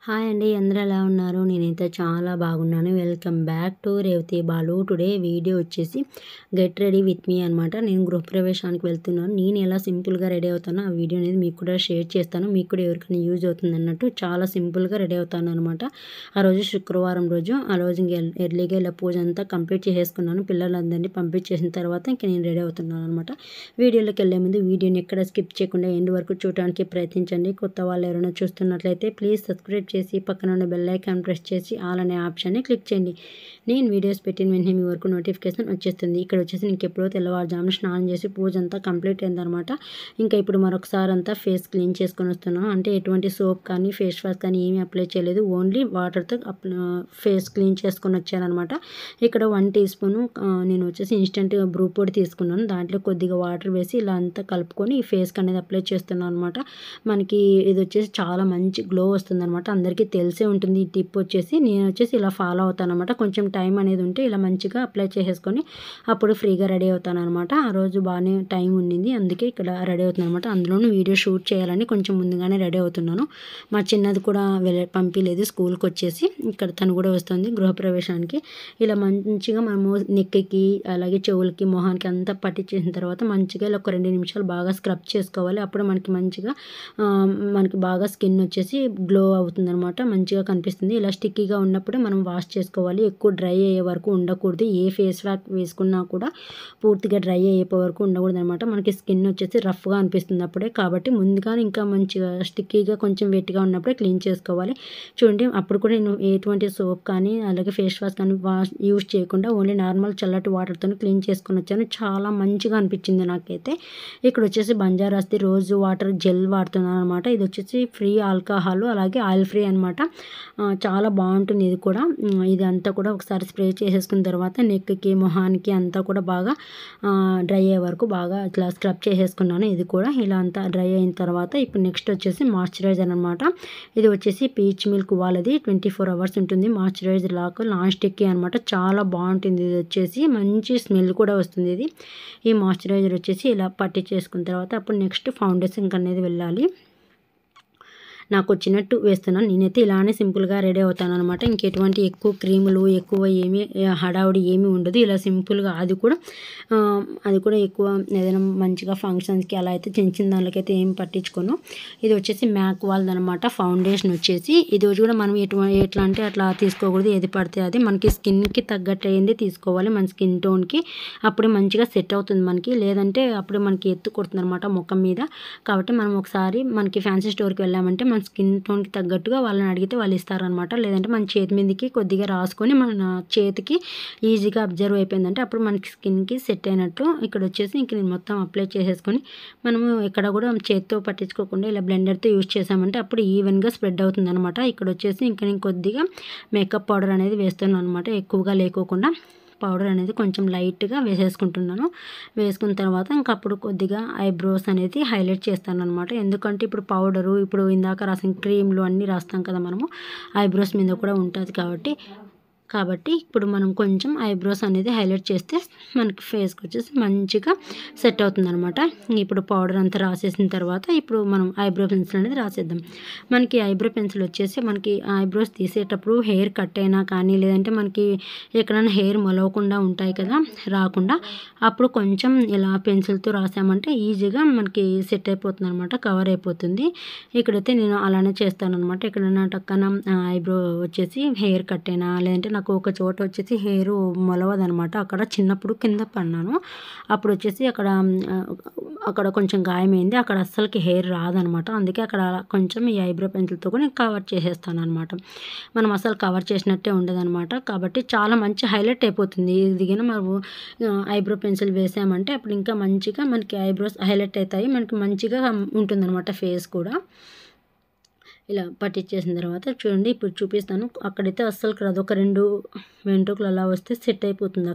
Hi అండి. అందరూ ఎలా ఉన్నారు? నేనైతే చాలా బాగున్నాను. Welcome back to Revathi Balu. Today video వచ్చేసి గెట్ రెడీ విత్ మీ అనమాట. నేను గృహప్రవేశానికి వెళ్తున్నాను. నేను ఎలా సింపుల్గా రెడీ అవుతానో ఆ వీడియో అనేది మీకు కూడా షేర్ చేస్తాను. మీకు కూడా ఎవరికైనా యూజ్ అవుతుంది అన్నట్టు చాలా సింపుల్గా రెడీ అవుతాను అనమాట. ఆ రోజు శుక్రవారం రోజు ఆ రోజు ఇంక ఎర్లీగా ఇలా పూజ అంతా కంప్లీట్ చేసేసుకున్నాను. పిల్లలందరినీ పంపించేసిన తర్వాత ఇంక నేను రెడీ అవుతున్నాను అనమాట. వీడియోలోకి వెళ్ళే ముందు వీడియోని ఎక్కడ స్కిప్ చేయకుండా ఎండ్ వరకు చూడడానికి ప్రయత్నించండి. కొత్త వాళ్ళు ఎవరైనా చూస్తున్నట్లయితే ప్లీజ్ సబ్స్క్రైబ్ చేసి పక్కన ఉన్న బెల్ ఐకాన్ ప్రెస్ చేసి ఆల్ అనే ఆప్షన్ని క్లిక్ చేయండి. నేను వీడియోస్ పెట్టిన వెంటనే మీ వరకు నోటిఫికేషన్ వచ్చేస్తుంది. ఇక్కడ వచ్చేసి నీకు ఎప్పుడో తెల్లవారుజామున స్నానం చేసి పూజ అంతా కంప్లీట్ అయిందనమాట. ఇంకా ఇప్పుడు మరొకసారి అంతా ఫేస్ క్లీన్ చేసుకొని వస్తున్నాను. అంటే ఎటువంటి సోప్ కానీ ఫేస్ వాష్ కానీ ఏమీ అప్లై చేయలేదు. ఓన్లీ వాటర్తో ఫేస్ క్లీన్ చేసుకొని వచ్చానమాట. ఇక్కడ 1 టీ స్పూను నేను వచ్చేసి ఇన్స్టెంట్ బ్రూ పొడి తీసుకున్నాను. దాంట్లో కొద్దిగా వాటర్ వేసి ఇలా అంతా కలుపుకొని ఈ ఫేస్కి అనేది అప్లై చేస్తున్నాను అనమాట. మనకి ఇది వచ్చేసి చాలా మంచి గ్లో వస్తుందన్నమాట. అందరికీ తెలిసే ఉంటుంది ఈ టిప్ వచ్చేసి. నేను వచ్చేసి ఇలా ఫాలో అవుతాను అనమాట. కొంచెం టైం అనేది ఉంటే ఇలా మంచిగా అప్లై చేసేసుకొని అప్పుడు ఫ్రీగా రెడీ అవుతాను అనమాట. ఆ రోజు బాగానే టైం ఉండింది, అందుకే ఇక్కడ రెడీ అవుతున్నాను అనమాట. అందులోనూ వీడియో షూట్ చేయాలని కొంచెం ముందుగానే రెడీ అవుతున్నాను. మా చిన్నది కూడా పంపించలేదు స్కూల్కి వచ్చేసి. ఇక్కడ తను కూడా వస్తుంది గృహప్రవేశానికి. ఇలా మంచిగా మనము నెక్కి అలాగే చెవులకి మొహానికి అంతా పట్టించేసిన తర్వాత మంచిగా ఇలా ఒక 2 నిమిషాలు బాగా స్క్రబ్ చేసుకోవాలి. అప్పుడు మనకి మంచిగా మనకి బాగా స్కిన్ వచ్చేసి గ్లో అవుతుందన్నమాట. మంచిగా కనిపిస్తుంది. ఇలా స్టిక్కీగా ఉన్నప్పుడే మనం వాష్ చేసుకోవాలి. ఎక్కువ డ్రై అయ్యే వరకు ఉండకూడదు. ఏ ఫేస్ ప్యాక్ వేసుకున్నా కూడా పూర్తిగా డ్రై అయ్యే వరకు ఉండకూడదు అనమాట. మనకి స్కిన్ వచ్చేసి రఫ్గా అనిపిస్తుంది అప్పుడే. కాబట్టి ముందుగా ఇంకా మంచిగా స్టిక్కీగా కొంచెం వెట్గా ఉన్నప్పుడే క్లీన్ చేసుకోవాలి. చూడండి, అప్పుడు కూడా నేను ఎటువంటి సోప్ కానీ అలాగే ఫేస్ వాష్ కానీ యూజ్ చేయకుండా ఓన్లీ నార్మల్ చల్లటి వాటర్తో క్లీన్ చేసుకొని వచ్చాను. చాలా మంచిగా అనిపించింది నాకైతే. ఇక్కడ వచ్చేసి బంజారాస్ది రోజు వాటర్ జెల్ వాడుతున్నాను అనమాట. ఇది వచ్చేసి ఫ్రీ ఆల్కహాల్ అలాగే ఆయిల్ ఫ్రీ అనమాట. చాలా బాగుంటుంది ఇది కూడా. ఇది అంతా కూడా ఒకసారి స్ప్రే చేసేసుకున్న తర్వాత నెక్కి మొహానికి అంతా కూడా బాగా డ్రై అయ్యే వరకు బాగా ఇట్లా స్క్రబ్ చేసేసుకున్నాను. ఇది కూడా ఇలా అంతా డ్రై అయిన తర్వాత ఇప్పుడు నెక్స్ట్ వచ్చేసి మాయిశ్చరైజర్ అనమాట. ఇది వచ్చేసి పీచ్ మిల్క్ వాళ్ళది 24 hours ఉంటుంది. మాయిశ్చరైజర్ లాగా నాన్ స్టిక్కీ అనమాట. చాలా బాగుంటుంది. ఇది వచ్చేసి మంచి స్మెల్ కూడా వస్తుంది. ఇది ఈ మాయిశ్చరైజర్ వచ్చేసి ఇలా పట్టి చేసుకున్న తర్వాత అప్పుడు నెక్స్ట్ ఫౌండేషన్ అనేది వెళ్ళాలి. నాకు వచ్చినట్టు వేస్తున్నాను. నేనైతే ఇలానే సింపుల్గా రెడీ అవుతాను అనమాట. ఇంకెటువంటి ఎక్కువ క్రీములు ఎక్కువ ఏమీ హడావుడి ఏమీ ఉండదు. ఇలా సింపుల్గా అది కూడా ఎక్కువ ఏదైనా మంచిగా ఫంక్షన్స్కి అలా అయితే చిన్న చిన్న దానికైతే ఏం పట్టించుకోను. ఇది వచ్చేసి మ్యాక్ వాళ్ళది అనమాట. ఫౌండేషన్ వచ్చేసి ఇది కూడా మనం ఎట్లా అంటే అట్లా తీసుకోకూడదు. ఏది పడితే అది మనకి స్కిన్కి తగ్గట్టు అయింది తీసుకోవాలి. మన స్కిన్ టోన్కి అప్పుడే మంచిగా సెట్ అవుతుంది మనకి. లేదంటే అప్పుడే మనకి ఎత్తు కొడుతుంది అనమాట ముఖం మీద. కాబట్టి మనం ఒకసారి మనకి ఫ్యాన్సీ స్టోర్కి వెళ్ళామంటే మన స్కిన్ టోన్కి తగ్గట్టుగా వాళ్ళని అడిగితే వాళ్ళు ఇస్తారనమాట. లేదంటే మన చేతి మీదకి కొద్దిగా రాసుకొని మన చేతికి ఈజీగా అబ్జర్వ్ అయిపోయిందంటే అప్పుడు మనకి స్కిన్కి సెట్ అయినట్టు. ఇక్కడ వచ్చేసి ఇంక నేను మొత్తం అప్లై చేసేసుకొని మనము ఇక్కడ కూడా చేతితో పట్టించుకోకుండా ఇలా బ్లెండర్తో యూజ్ చేసామంటే అప్పుడు ఈవెన్గా స్ప్రెడ్ అవుతుంది అనమాట. ఇక్కడ వచ్చేసి ఇంకా నేను కొద్దిగా మేకప్ పౌడర్ అనేది వేస్తున్నాను అనమాట. ఎక్కువగా లేకోకుండా పౌడర్ అనేది కొంచెం లైట్గా వేసేసుకుంటున్నాను. వేసుకున్న తర్వాత ఇంకప్పుడు కొద్దిగా ఐబ్రోస్ అనేది హైలైట్ చేస్తాను అనమాట. ఎందుకంటే ఇప్పుడు పౌడరు ఇప్పుడు ఇందాక రాసిన క్రీమ్లు అన్నీ రాస్తాం కదా మనము, ఐబ్రోస్ మీద కూడా ఉంటుంది కాబట్టి ఇప్పుడు మనం కొంచెం ఐబ్రోస్ అనేది హైలైట్ చేస్తే మనకి ఫేస్కి వచ్చేసి మంచిగా సెట్ అవుతుంది అనమాట. ఇప్పుడు పౌడర్ అంతా రాసేసిన తర్వాత ఇప్పుడు మనం ఐబ్రో పెన్సిల్ అనేది రాసేద్దాం. మనకి ఐబ్రో పెన్సిల్ వచ్చేసి మనకి ఐబ్రోస్ తీసేటప్పుడు హెయిర్ కట్ అయినా కానీ లేదంటే మనకి ఎక్కడైనా హెయిర్ మొలవకుండా ఉంటాయి కదా, రాకుండా, అప్పుడు కొంచెం ఇలా పెన్సిల్తో రాసామంటే ఈజీగా మనకి సెట్ అయిపోతుంది అనమాట, కవర్ అయిపోతుంది. ఇక్కడైతే నేను అలానే చేస్తాను అనమాట. ఎక్కడైనా టక్కన ఐబ్రో వచ్చేసి హెయిర్ కట్ అయినా లేదంటే నాకు ఒక చోట వచ్చేసి హెయిర్ మొలవదనమాట. అక్కడ చిన్నప్పుడు కింద పడినాను. అప్పుడు వచ్చేసి అక్కడ కొంచెం గాయమైంది. అక్కడ అస్సలకి హెయిర్ రాదనమాట. అందుకే అక్కడ కొంచెం ఈ ఐబ్రో పెన్సిల్తో కూడా నేను కవర్ చేసేస్తాను అనమాట. మనం అసలు కవర్ చేసినట్టే ఉండదనమాట. కాబట్టి చాలా మంచి హైలైట్ అయిపోతుంది. ఇది కానీ మనము ఐబ్రో పెన్సిల్ వేసామంటే అప్పుడు ఇంకా మంచిగా మనకి ఐబ్రోస్ హైలైట్ అవుతాయి. మనకి మంచిగా ఉంటుందన్నమాట ఫేస్ కూడా. ఇలా పట్టించేసిన తర్వాత చూడండి ఇప్పుడు చూపిస్తాను. అక్కడైతే అస్సలు రాదు. ఒక 2 వెంట్రుకలు అలా వస్తే సెట్ అయిపోతుంది.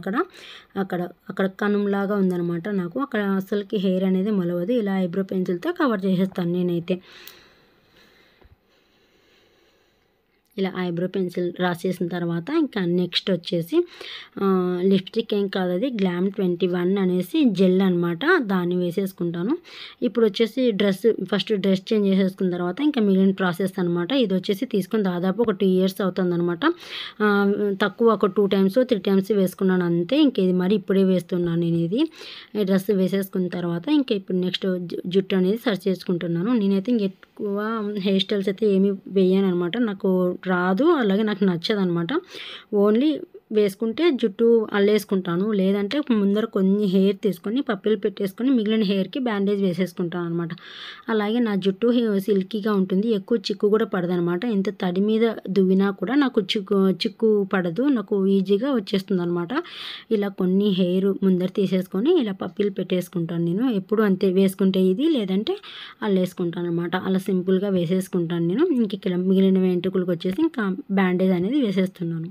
అక్కడ కనుమలాగా ఉందన్నమాట నాకు. అక్కడ అస్సలకి హెయిర్ అనేది మొలవదు. ఇలా ఐబ్రో పెన్సిల్తో కవర్ చేసేస్తాను నేనైతే. ఇలా ఐబ్రో పెన్సిల్ రాసేసిన తర్వాత ఇంకా నెక్స్ట్ వచ్చేసి లిప్స్టిక్ ఏం కాదు, అది గ్లామ్ 21 అనేసి జెల్ అనమాట, దాన్ని వేసేసుకుంటాను. ఇప్పుడు వచ్చేసి ఫస్ట్ డ్రెస్ చేంజ్ చేసేసుకున్న తర్వాత ఇంకా మిగిలిన ప్రాసెస్ అనమాట. ఇది వచ్చేసి తీసుకుని దాదాపు ఒక 2 years అవుతుంది అనమాట. తక్కువ ఒక 2 times 3 times వేసుకున్నాను అంతే. ఇంక ఇది మరి ఇప్పుడే వేస్తున్నాను నేను. ఇది డ్రెస్ వేసేసుకున్న తర్వాత ఇంకా ఇప్పుడు నెక్స్ట్ జుట్టు అనేది సర్చ్ చేసుకుంటున్నాను. నేనైతే ఎక్కువ హెయిర్ స్టైల్స్ అయితే ఏమీ వేయను అనమాట, నాకు రాదు, అలాగే నాకు నచ్చదు అనమాట. ఓన్లీ వేసుకుంటే జుట్టు అల్లేసుకుంటాను, లేదంటే ముందర కొన్ని హెయిర్ తీసుకొని పప్పిలు పెట్టేసుకొని మిగిలిన హెయిర్కి బ్యాండేజ్ వేసేసుకుంటాను అనమాట. అలాగే నా జుట్టు సిల్కీగా ఉంటుంది, ఎక్కువ చిక్కు కూడా పడదు అనమాట. ఎంత తడి మీద దువ్వినా కూడా నాకు చిక్కు పడదు, నాకు ఈజీగా వచ్చేస్తుంది అనమాట. ఇలా కొన్ని హెయిర్ ముందర తీసేసుకొని ఇలా పప్పిలు పెట్టేసుకుంటాను నేను ఎప్పుడు అంతే. వేసుకుంటే ఇది, లేదంటే అల్లేసుకుంటాను అనమాట. అలా సింపుల్గా వేసేసుకుంటాను నేను. ఇంక ఇక్కడ మిగిలిన వెంట్రుకలకు వచ్చేసి ఇంకా బ్యాండేజ్ అనేది వేసేస్తున్నాను.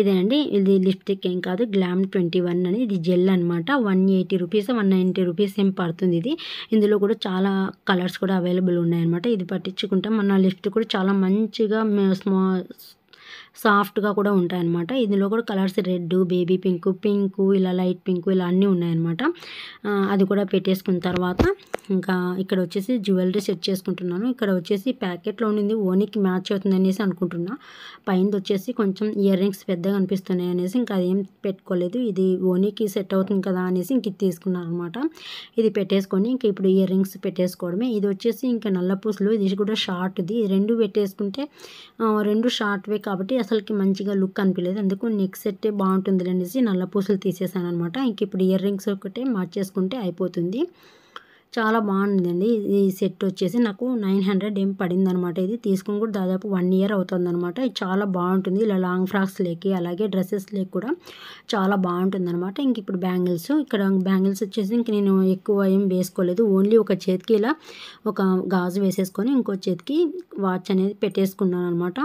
ఇదేనండి, ఇది లిప్స్టిక్ ఏం కాదు, గ్లామ్ 21 అని, ఇది జెల్ అనమాట. 180 రూపీస్ 190 రూపీస్ ఏం పడుతుంది ఇది. ఇందులో కూడా చాలా కలర్స్ కూడా అవైలబుల్ ఉన్నాయన్నమాట. ఇది పట్టించుకుంటాం మన లిప్స్టిక్ కూడా చాలా మంచిగా సాఫ్ట్గా కూడా ఉంటాయన్నమాట. ఇందులో కూడా కలర్స్ రెడ్, బేబీ పింక్, ఇలా లైట్ పింక్, ఇలా అన్నీ ఉన్నాయన్నమాట. అది కూడా పెట్టేసుకున్న తర్వాత ఇంకా ఇక్కడ వచ్చేసి జ్యువెలరీ సెట్ చేసుకుంటున్నాను. ఇక్కడ వచ్చేసి ప్యాకెట్లో ఉండింది ఓనికి మ్యాచ్ అవుతుంది అనేసి అనుకుంటున్నా. పైనది వచ్చేసి కొంచెం ఇయర్ రింగ్స్ పెద్దగా అనిపిస్తున్నాయి అనేసి ఇంకా అదేం పెట్టుకోలేదు. ఇది ఓనికి సెట్ అవుతుంది కదా అనేసి ఇంక ఇది తీసుకున్నాను అనమాట. ఇది పెట్టేసుకొని ఇంక ఇప్పుడు ఇయర్ రింగ్స్ పెట్టేసుకోవడమే. ఇది వచ్చేసి ఇంకా నల్ల పూసలు, ఇది కూడా షార్ట్ది. రెండు పెట్టేసుకుంటే రెండు షార్ట్వే కాబట్టి అసలుకి మంచిగా లుక్ అనిపించలేదు, అందుకు నెక్ సెట్టే బాగుంటుంది అనేసి నల్ల పూసలు తీసేసాను అనమాట. ఇంక ఇప్పుడు ఇయర్ రింగ్స్ ఒకటే మార్చేసుకుంటే అయిపోతుంది. చాలా బాగుందండి ఈ సెట్ వచ్చేసి. నాకు 900 ఏం పడింది అనమాట. ఇది తీసుకుని కూడా దాదాపు 1 year అవుతుంది అనమాట. ఇది చాలా బాగుంటుంది, ఇలా లాంగ్ ఫ్రాక్స్ లేకి అలాగే డ్రెస్సెస్ లేకి కూడా చాలా బాగుంటుంది అనమాట. ఇంక ఇప్పుడు బ్యాంగిల్స్, ఇక్కడ బ్యాంగిల్స్ వచ్చేసి ఇంక నేను ఎక్కువ ఏం వేసుకోలేదు, ఓన్లీ ఒక చేతికి ఇలా ఒక గాజు వేసేసుకొని ఇంకో చేతికి వాచ్ అనేది పెట్టేసుకున్నాను అనమాట.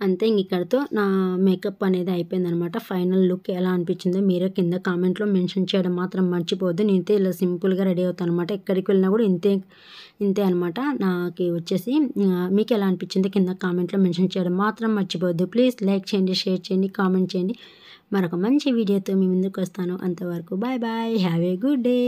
అంతే. ఇంక ఇక్కడితో నా మేకప్ అనేది అయిపోయిందనమాట. ఫైనల్ లుక్ ఎలా అనిపించిందో మీరే కింద కామెంట్లో మెన్షన్ చేయడం మాత్రం మర్చిపోవద్దు. నేనైతే ఇలా సింపుల్గా రెడీ అవుతాను అనమాట. ఎక్కడికి వెళ్ళినా కూడా ఇంతే అనమాట. నాకు వచ్చేసి మీకు ఎలా అనిపించిందో కింద కామెంట్లో మెన్షన్ చేయడం మాత్రం మర్చిపోవద్దు. ప్లీజ్ లైక్ చేయండి, షేర్ చేయండి, కామెంట్ చేయండి. మరొక మంచి వీడియోతో మీ ముందుకు వస్తాను. అంతవరకు bye bye, have a good day.